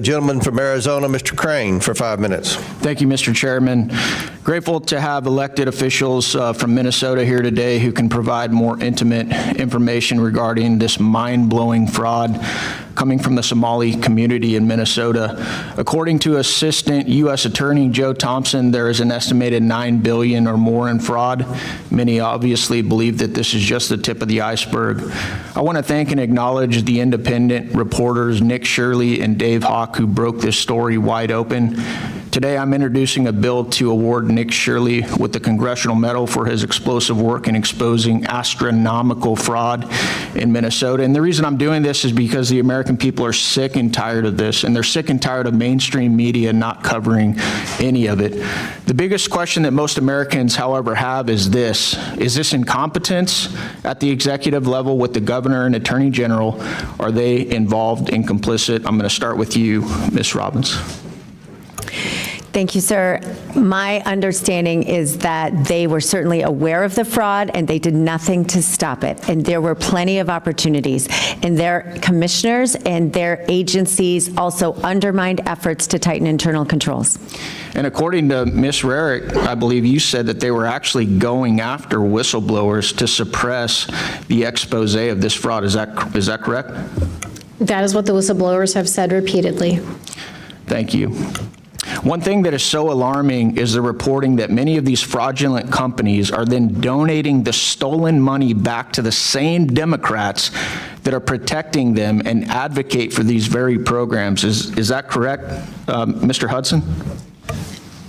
Gentleman from Arizona, Mr. Crane, for 5 minutes. Thank you, Mr. Chairman. Grateful to have elected officials from Minnesota here today who can provide more intimate information regarding this mind-blowing fraud coming from the Somali community in Minnesota. According to Assistant U.S. Attorney Joe Thompson, there is an estimated $9 billion or more in fraud. Many obviously believe that this is just the tip of the iceberg. I want to thank and acknowledge the independent reporters Nick Shirley and Dave Hawk who broke this story wide open. Today, I'm introducing a bill to award Nick Shirley with the Congressional Medal for his explosive work in exposing astronomical fraud in Minnesota. And the reason I'm doing this is because the American people are sick and tired of this, and they're sick and tired of mainstream media not covering any of it. The biggest question that most Americans, however, have is this: is this incompetence at the executive level with the governor and attorney general? Are they involved and complicit? I'm going to start with you, Ms. Robbins. Thank you, sir. My understanding is that they were certainly aware of the fraud and they did nothing to stop it. And there were plenty of opportunities. And their commissioners and their agencies also undermined efforts to tighten internal controls. And according to Ms. Rarick, I believe you said that they were actually going after whistleblowers to suppress the expose of this fraud. Is that correct? That is what the whistleblowers have said repeatedly. Thank you. One thing that is so alarming is the reporting that many of these fraudulent companies are then donating the stolen money back to the same Democrats that are protecting them and advocate for these very programs. Is that correct, Mr. Hudson?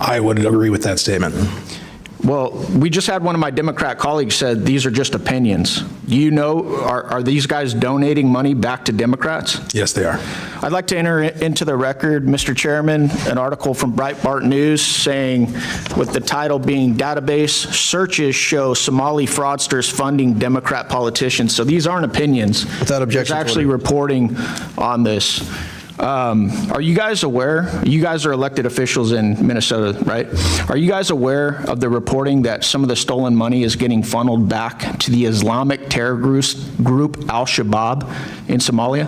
I would agree with that statement. Well, we just had one of my Democrat colleagues said these are just opinions. You know, are these guys donating money back to Democrats? Yes, they are. I'd like to enter into the record, Mr. Chairman, an article from Breitbart News saying, with the title being "Database Searches Show Somali Fraudsters Funding Democrat Politicians." So these aren't opinions. Without objection. There's actually reporting on this. Are you guys aware? You guys are elected officials in Minnesota, right? Are you guys aware of the reporting that some of the stolen money is getting funneled back to the Islamic terror group Al-Shabaab in Somalia?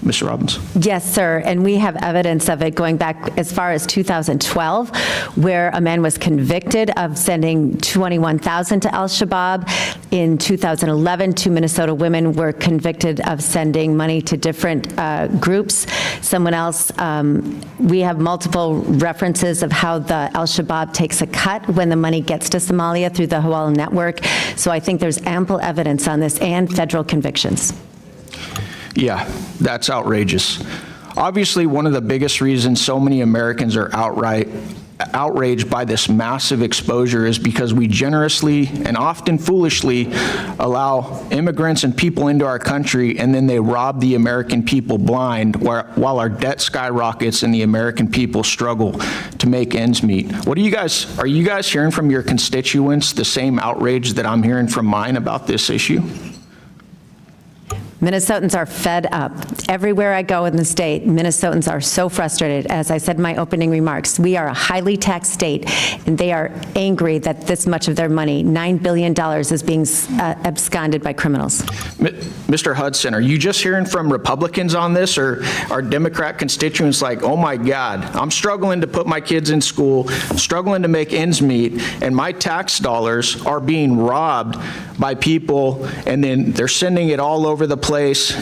Mr. Robbins. Yes, sir, and we have evidence of it going back as far as 2012, where a man was convicted of sending $21,000 to Al-Shabaab. In 2011, 2 Minnesota women were convicted of sending money to different groups. Someone else, we have multiple references of how the Al-Shabaab takes a cut when the money gets to Somalia through the Hawala network. So I think there's ample evidence on this and federal convictions. Yeah, that's outrageous. Obviously, one of the biggest reasons so many Americans are outraged by this massive exposure is because we generously and often foolishly allow immigrants and people into our country, and then they rob the American people blind while our debt skyrockets and the American people struggle to make ends meet. Are you guys hearing from your constituents the same outrage that I'm hearing from mine about this issue? Minnesotans are fed up. Everywhere I go in the state, Minnesotans are so frustrated. As I said in my opening remarks, we are a highly taxed state, and they are angry that this much of their money, $9 billion, is being absconded by criminals. Mr. Hudson, are you just hearing from Republicans on this, or are Democrat constituents like, oh my God, I'm struggling to put my kids in school, struggling to make ends meet, and my tax dollars are being robbed by people, and then they're sending it all over the place,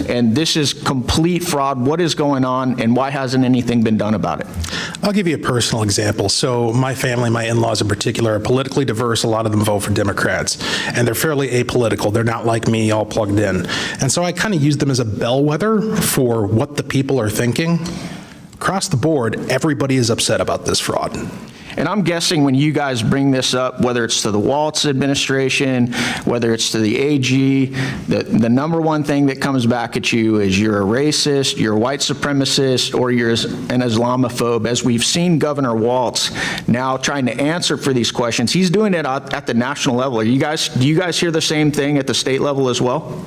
and this is complete fraud. What is going on, and why hasn't anything been done about it? I'll give you a personal example. So my family, my in-laws in particular, are politically diverse. A lot of them vote for Democrats, and they're fairly apolitical. They're not like me, all plugged in. And so I kind of use them as a bellwether for what the people are thinking. Across the board, everybody is upset about this fraud. And I'm guessing when you guys bring this up, whether it's to the Walz administration, whether it's to the AG, the number one thing that comes back at you is you're a racist, you're a white supremacist, or you're an Islamophobe. As we've seen Governor Walz now trying to answer for these questions, he's doing it at the national level. Do you guys hear the same thing at the state level as well?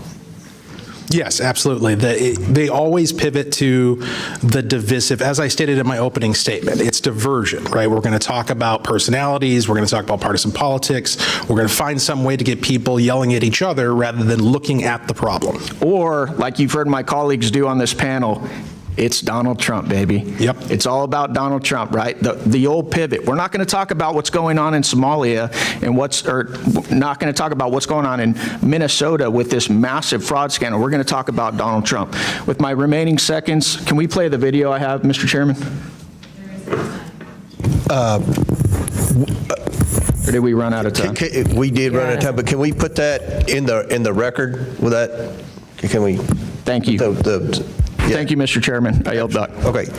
Yes, absolutely. They always pivot to the divisive. As I stated in my opening statement, it's diversion, right? We're going to talk about personalities. We're going to talk about partisan politics. We're going to find some way to get people yelling at each other rather than looking at the problem. Or, like you've heard my colleagues do on this panel, It's Donald Trump, baby. Yep. It's all about Donald Trump, right? The old pivot. We're not going to talk about what's going on in Somalia and not going to talk about what's going on in Minnesota with this massive fraud scandal. We're going to talk about Donald Trump. With my remaining seconds, can we play the video I have, Mr. Chairman? Or did we run out of time? We did run out of time, but can we put that in the record with that? Can we? Thank you. Yeah. Thank you, Mr. Chairman. I yield back. Okay.